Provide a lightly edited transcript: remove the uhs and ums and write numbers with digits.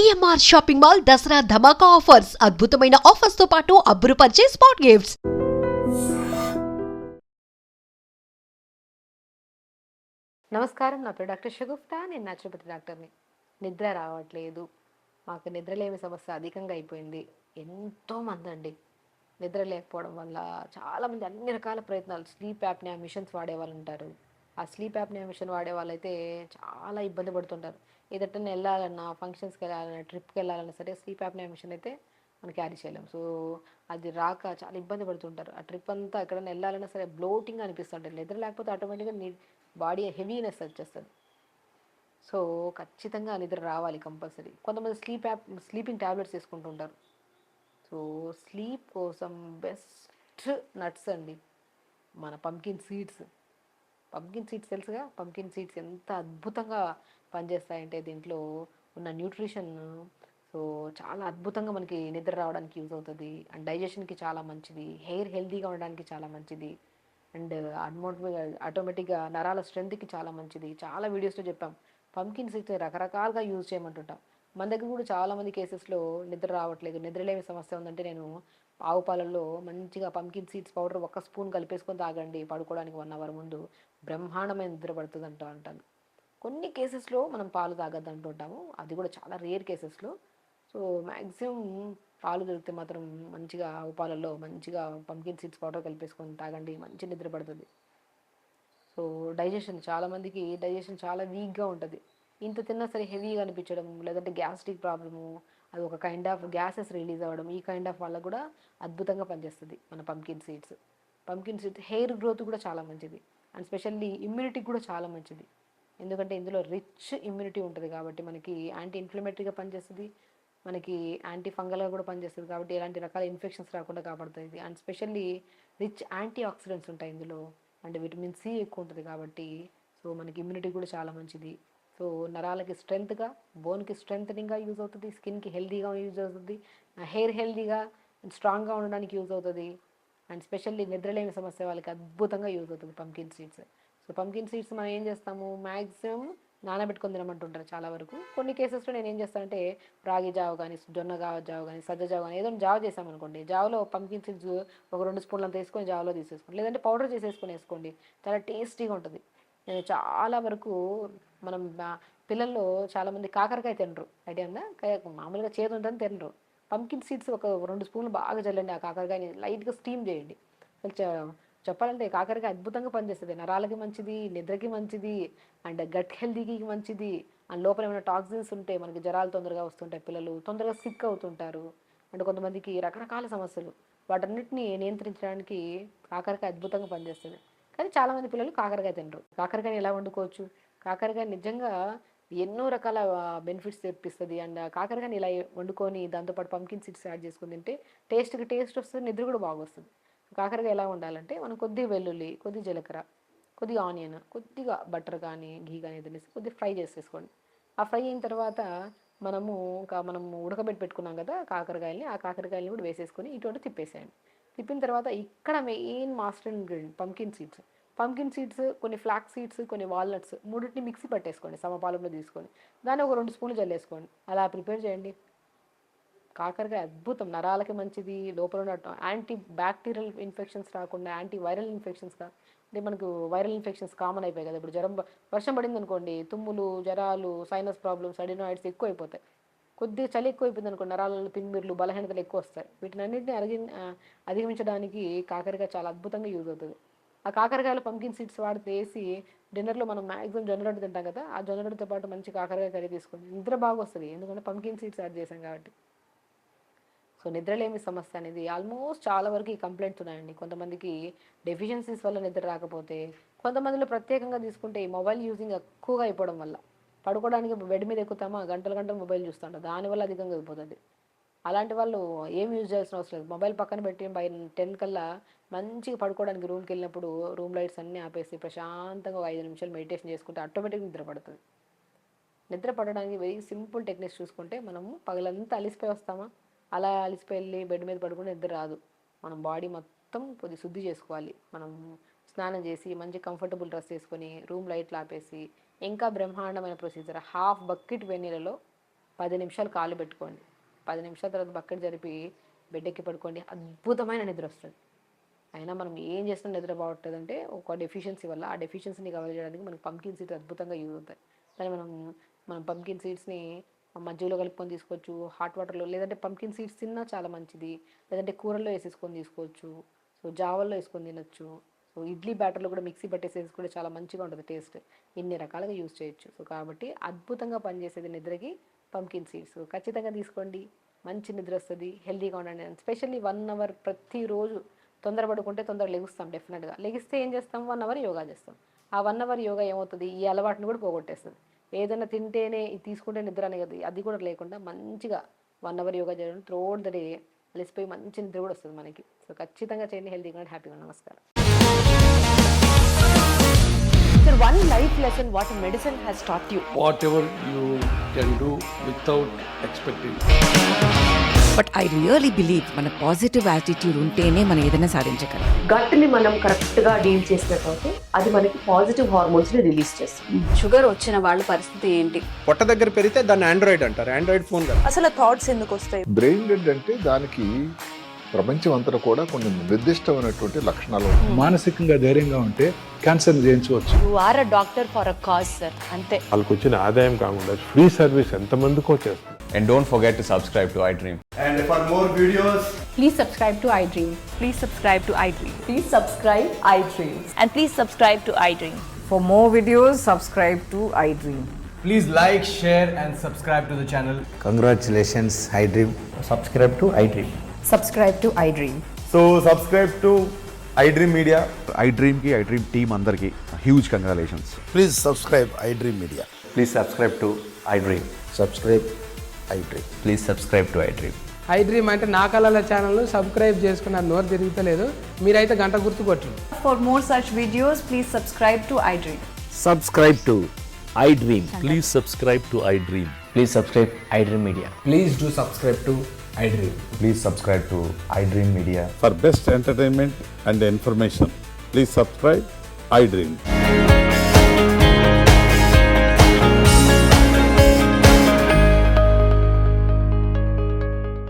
CMR shopping mall Dasara ధమాకా offers అద్భుతమైన offers తో పాటు అబ్బురుపరిచే స్పాట్ గిఫ్ట్స్. నమస్కారం, నా పేరు డాక్టర్ షగుఫ్తా. నేను న్యాచురోపతి డాక్టర్ని. నిద్ర రావట్లేదు, మాకు నిద్రలేమి సమస్య అధికంగా అయిపోయింది. ఎంతోమంది అండి నిద్ర లేకపోవడం వల్ల చాలామంది అన్ని రకాల ప్రయత్నాలు, స్లీప్ యాప్నియా మిషన్స్ వాడేవాళ్ళు ఉంటారు. ఆ స్లీప్ యాప్నియా మిషన్ వాడే వాళ్ళైతే చాలా ఇబ్బంది పడుతుంటారు. ఏదైనా వెళ్ళాలన్నా, ఫంక్షన్స్కి వెళ్ళాలన్నా, ట్రిప్కి వెళ్ళాలన్నా సరే స్లీప్ యాప్నియా మిషన్ అయితే మనం క్యారీ చేయలేం. సో అది రాక చాలా ఇబ్బంది పడుతుంటారు. ఆ ట్రిప్ అంతా ఎక్కడైనా వెళ్ళాలన్నా సరే బ్లోటింగ్ అనిపిస్తుంటుంది. నిద్ర లేకపోతే ఆటోమేటిక్గా బాడీ హెవీనెస్ వచ్చేస్తుంది. సో ఖచ్చితంగా నిద్ర రావాలి కంపల్సరీ. కొంతమంది స్లీపింగ్ ట్యాబ్లెట్స్ తీసుకుంటుంటారు. సో స్లీప్ కోసం బెస్ట్ నట్స్ అండి మన పంకిన్ సీడ్స్ తెలుసుగా. పంకిన్ సీడ్స్ ఎంత అద్భుతంగా పనిచేస్తాయంటే దీంట్లో ఉన్న న్యూట్రిషన్ సో చాలా అద్భుతంగా మనకి నిద్ర రావడానికి యూజ్ అవుతుంది. అండ్ డైజెషన్కి చాలా మంచిది, హెయిర్ హెల్తీగా ఉండడానికి చాలా మంచిది, అండ్ ఆటోమేటిక్గా నరాల స్ట్రెంత్కి చాలా మంచిది. చాలా వీడియోస్లో చెప్పాం. పంకిన్ సీడ్స్ రకరకాలుగా యూజ్ చేయమంటుంటాం. మన దగ్గర కూడా చాలామంది కేసెస్లో నిద్ర రావట్లేదు, నిద్రలేమి సమస్య ఉందంటే నేను ఆవు పాలల్లో మంచిగా పంకిన్ సీడ్స్ పౌడర్ 1 స్పూన్ కలిపేసుకొని తాగండి పడుకోవడానికి 1 అవర్ ముందు, బ్రహ్మాండమైన నిద్ర పడుతుంది అంటాను. కొన్ని కేసెస్లో మనం పాలు తాగద్దు అంటుంటాము, అది కూడా చాలా రేర్ కేసెస్లో. సో మ్యాక్సిమం పాలు దొరికితే మాత్రం మంచిగా ఆవు పాలల్లో మంచిగా పంకిన్ సీడ్స్ పౌడర్ కలిపేసుకొని తాగండి, మంచి నిద్ర పడుతుంది. సో చాలామందికి డైజెషన్ చాలా వీక్గా ఉంటుంది. ఇంత తిన్నా సరే హెవీగా అనిపించడం, లేదంటే గ్యాస్ట్రిక్ ప్రాబ్లము, అది ఒక కైండ్ ఆఫ్ గ్యాసెస్ రిలీజ్ అవ్వడం, ఈ కైండ్ ఆఫ్ వల్ల కూడా అద్భుతంగా పనిచేస్తుంది మన పంకిన్ సీడ్స్. హెయిర్ గ్రోత్ కూడా చాలా మంచిది, అండ్ స్పెషల్లీ ఇమ్యూనిటీకి కూడా చాలా మంచిది. ఎందుకంటే ఇందులో రిచ్ ఇమ్యూనిటీ ఉంటుంది కాబట్టి మనకి యాంటీ ఇన్ఫ్లమేటరీగా పనిచేస్తుంది, మనకి యాంటీ ఫంగల్గా కూడా పనిచేస్తుంది కాబట్టి ఎలాంటి రకాల ఇన్ఫెక్షన్స్ రాకుండా కాపాడుతుంది. And specially rich antioxidants ఉంటాయి ఇందులో, అండ్ విటమిన్ సి ఎక్కువ ఉంటుంది కాబట్టి సో మనకి ఇమ్యూనిటీ కూడా చాలా మంచిది. సో నరాలకి స్ట్రెంత్గా, బోన్కి స్ట్రెంథనింగ్గా యూజ్ అవుతుంది, స్కిన్కి హెల్తీగా యూజ్ అవుతుంది, హెయిర్ హెల్తీగా అండ్ స్ట్రాంగ్గా ఉండడానికి యూజ్ అవుతుంది. అండ్ స్పెషల్లీ నిద్రలేని సమస్య వాళ్ళకి అద్భుతంగా యూజ్ అవుతుంది pumpkin seeds. So pumpkin seeds మనం ఏం చేస్తాము, మ్యాక్సిమం నానబెట్టుకొని తినమంటుంటారు చాలా వరకు. కొన్ని కేసెస్లో నేను ఏం చేస్తానంటే రాగి జావ కానీ, జొన్న జావ కానీ, సజ్జ జావ కానీ ఏదో జావ చేసామనుకోండి, జావలో పంకిన్ సీడ్స్ ఒక 2 స్పూన్లు అంత వేసుకొని జావలో తీసేసుకోండి, లేదంటే పౌడర్ చేసేసుకొని వేసుకోండి, చాలా టేస్టీగా ఉంటుంది. నేను చాలా వరకు మనం పిల్లల్లో చాలామంది కాకరకాయ తినరు, ఐడియా ఉందా? మామూలుగా చేదు ఉంటుందని తినరు. పంకిన్ సీడ్స్ ఒక 2 స్పూన్లు బాగా చల్లండి, ఆ కాకరకాయని లైట్గా స్టీమ్ చేయండి. అసలు చెప్పాలంటే కాకరకాయ అద్భుతంగా పనిచేస్తుంది, నరాలకి మంచిది, నిద్రకి మంచిది, అండ్ గట్ హెల్తీకి మంచిది. అండ్ లోపల ఏమైనా టాక్సిన్స్ ఉంటే మనకి జ్వరాలు తొందరగా వస్తుంటాయి, పిల్లలు తొందరగా సిక్ అవుతుంటారు, అండ్ కొంతమందికి రకరకాల సమస్యలు, వాటన్నిటిని నియంత్రించడానికి కాకరకాయ అద్భుతంగా పనిచేస్తుంది. కానీ చాలామంది పిల్లలు కాకరకాయ తినరు. కాకరకాయని ఎలా వండుకోవచ్చు? కాకరకాయ నిజంగా ఎన్నో రకాల బెనిఫిట్స్ తెప్పిస్తుంది. అండ్ కాకరకాయని ఇలా వండుకొని దాంతోపాటు పంకిన్ సీడ్స్ యాడ్ చేసుకుని తింటే టేస్ట్ వస్తుంది, నిద్ర కూడా బాగా వస్తుంది. కాకరకాయ ఎలా ఉండాలంటే మనం కొద్దిగా వెల్లుల్లి, కొద్దిగా జీలకర్ర, కొద్దిగా ఆనియన్, కొద్దిగా బటర్ కానీ ఘీ కానీ తినేసి కొద్దిగా ఫ్రై చేసేసుకోండి. ఆ ఫ్రై అయిన తర్వాత మనం ఉడకబెట్టి పెట్టుకున్నాం కదా కాకరకాయలని, ఆ కాకరకాయలని కూడా వేసేసుకొని ఇటువంటి తిప్పేసేయండి. తిప్పిన తర్వాత ఇక్కడ main master ingredient pumpkin seeds, కొన్ని ఫ్లాక్స్ సీడ్స్, కొన్ని వాల్నట్స్, మూడింటిని మిక్సీ పట్టేసుకోండి సమపాలంలో తీసుకొని, దాన్ని ఒక 2 స్పూన్లు చల్లేసుకోండి. అలా ప్రిపేర్ చేయండి. కాకరకాయ అద్భుతం, నరాలకి మంచిది, లోపల ఉన్న యాంటీ బ్యాక్టీరియల్ ఇన్ఫెక్షన్స్ రాకుండా యాంటీ వైరల్ ఇన్ఫెక్షన్స్ అంటే మనకు వైరల్ ఇన్ఫెక్షన్స్ కామన్ అయిపోయాయి కదా ఇప్పుడు. వర్షం పడింది అనుకోండి, తుమ్ములు, జ్వరాలు, సైనస్ ప్రాబ్లమ్స్, అడినాయిడ్స్ ఎక్కువ అయిపోతాయి. కొద్దిగా చలి ఎక్కువ అయిపోయింది అనుకోండి, నరాలలో తిమ్మిర్లు, బలహీనతలు ఎక్కువ వస్తాయి. వీటిని అన్నింటినీ అధిగమించడానికి కాకరకాయ చాలా అద్భుతంగా యూజ్ అవుతుంది. ఆ కాకరకాయలో పంకిన్ సీడ్స్ వేసి డిన్నర్లో మనం మ్యాక్సిమం జొన్న రొట్టె తింటాం కదా, ఆ జొన్న రొట్టెతో పాటు మంచి కాకరకాయ కర్రీ తీసుకోండి, నిద్ర బాగా వస్తుంది, ఎందుకంటే పంకిన్ సీడ్స్ యాడ్ చేసాం కాబట్టి. సో నిద్రలేమి సమస్య అనేది ఆల్మోస్ట్ చాలా వరకు ఈ కంప్లైంట్స్ ఉన్నాయండి. కొంతమందికి డెఫిషియన్సీస్ వల్ల నిద్ర రాకపోతే, కొంతమందిలో ప్రత్యేకంగా తీసుకుంటే ఈ మొబైల్ యూజింగ్ ఎక్కువగా అయిపోవడం వల్ల, పడుకోవడానికి బెడ్ మీద ఎక్కుతామా గంటలు గంటలు మొబైల్ చూస్తుంటాం, దానివల్ల అధికంగా అయిపోతుంది. అలాంటి వాళ్ళు ఏం యూజ్ చేయాల్సిన అవసరం లేదు, మొబైల్ పక్కన పెట్టి బై 10 కల్లా మంచిగా పడుకోవడానికి రూమ్కి వెళ్ళినప్పుడు రూమ్ లైట్స్ అన్నీ ఆపేసి ప్రశాంతంగా 5 నిమిషాలు మెడిటేషన్ చేసుకుంటే ఆటోమేటిక్గా నిద్ర పడుతుంది. నిద్ర పడడానికి వెరీ సింపుల్ టెక్నిక్స్ చూసుకుంటే, మనము పగలంతా అలిసిపోయి వస్తామా, అలా అలిసిపోయి వెళ్ళి బెడ్ మీద పడుకుంటే నిద్ర రాదు. మనం బాడీ మొత్తం కొద్ది శుద్ధి చేసుకోవాలి. మనం స్నానం చేసి మంచి కంఫర్టబుల్ డ్రెస్ వేసుకొని రూమ్ లైట్లు ఆపేసి, ఇంకా బ్రహ్మాండమైన ప్రొసీజర్, హాఫ్ బకెట్ వేడి నీళ్ళలో 10 నిమిషాలు కాళ్ళు పెట్టుకోండి, 10 నిమిషాల తర్వాత బకెట్ జరిపి బెడ్ ఎక్కి పడుకోండి, అద్భుతమైన నిద్ర వస్తుంది. అయినా మనం ఏం చేస్తున్నా నిద్ర బాగుంటుందంటే ఒక డెఫిషియన్సీ వల్ల, ఆ డెఫిషియన్సీని కవర్ చేయడానికి మనకి పంకిన్ సీడ్స్ అద్భుతంగా యూజ్ అవుతాయి. కానీ మనం పంకిన్ సీడ్స్ని మజ్జిగలో కలుపుకొని తీసుకోవచ్చు, హాట్ వాటర్లో, లేదంటే పంకిన్ సీడ్స్ తిన్నా చాలా మంచిది, లేదంటే కూరల్లో వేసేసుకొని తీసుకోవచ్చు, సో జావల్లో వేసుకొని తినొచ్చు, సో ఇడ్లీ బ్యాటర్లో కూడా మిక్సీ పట్టేసేసి కూడా చాలా మంచిగా ఉంటుంది టేస్ట్. ఇన్ని రకాలుగా యూజ్ చేయొచ్చు. సో కాబట్టి అద్భుతంగా పనిచేసేది నిద్రకి పంకిన్ సీడ్స్ ఖచ్చితంగా తీసుకోండి, మంచి నిద్ర వస్తుంది, హెల్తీగా ఉండండి. స్పెషల్లీ 1 అవర్ ప్రతిరోజు తొందరపడుకుంటే తొందరగా లెగుస్తాం, డెఫినెట్గా లెగిస్తే ఏం చేస్తాం, 1 అవర్ యోగా చేస్తాం. ఆ 1 అవర్ యోగా ఏమవుతుంది, ఈ అలవాటును కూడా పోగొట్టేస్తుంది. ఏదైనా తింటేనే ఇది తీసుకుంటే నిద్ర అనేది అది కూడా లేకుండా మంచిగా 1 అవర్ యోగా చేయడం త్రూఅవుట్ ద డే అలసిపోయి మంచి నిద్ర కూడా వస్తుంది మనకి. సో ఖచ్చితంగా చేయండి, హెల్తీగా అండ్ హ్యాపీగా. నమస్కారం. Sir, one life lesson what medicine has taught you. Whatever you can do without expecting. But I really believe మన పాజిటివ్ యాటిట్యూడ్ ఉంటేనే మనం ఏదైనా సాధించగలం. గట్ని మనం కరెక్ట్గా డీల్ చేసినట్లయితే అది మనకి పాజిటివ్ హార్మోన్స్ని రిలీజ్ చేస్తుంది. షుగర్ వచ్చిన వాళ్ళ పరిస్థితి ఏంటి? పొట్ట దగ్గర పెరిగితే దాన్ని ఆండ్రాయిడ్ అంటారు, ఆండ్రాయిడ్ ఫోన్ కదా. అసలు థాట్స్ ఎందుకు వస్తాయి? బ్రెయిన్ డెడ్ అంటే దానికి ప్రపంచం అంతా కూడా కొన్ని నిర్దిష్టమైనటువంటి లక్షణాలు ఉంటాయి. మానసికంగా ధైర్యంగా ఉంటే క్యాన్సర్ జయించవచ్చు. You are a doctor for a cause sir, అంతే. వాళ్ళకి వచ్చిన ఆదాయం కాకుండా ఫ్రీ సర్వీస్ ఎంతమందికో చేస్తుంది. And don't forget to subscribe to iDream. And for more videos, Please subscribe to iDream. Please subscribe to iDream. Please subscribe iDream. And please subscribe to iDream. For more videos, subscribe to iDream. Please like, share and subscribe to the channel. Congratulations, iDream. Subscribe to iDream. Subscribe to iDream. So, subscribe to iDream Media. iDream team andarki huge congratulations. Please subscribe iDream Media. Please subscribe to iDream. Subscribe iDream. Please subscribe to iDream. iDream అంటే నా కళల ఛానల్ను subscribe చేసుకున్న నోరు తిరుగుతలేదు, మీరైతే గంట గుర్తు కొట్టండి. For more such videos, please subscribe to iDream. Subscribe to iDream. Please subscribe to iDream. Please subscribe iDream Media. Please do subscribe to iDream. Please subscribe to iDream Media. For best entertainment and information, please subscribe iDream.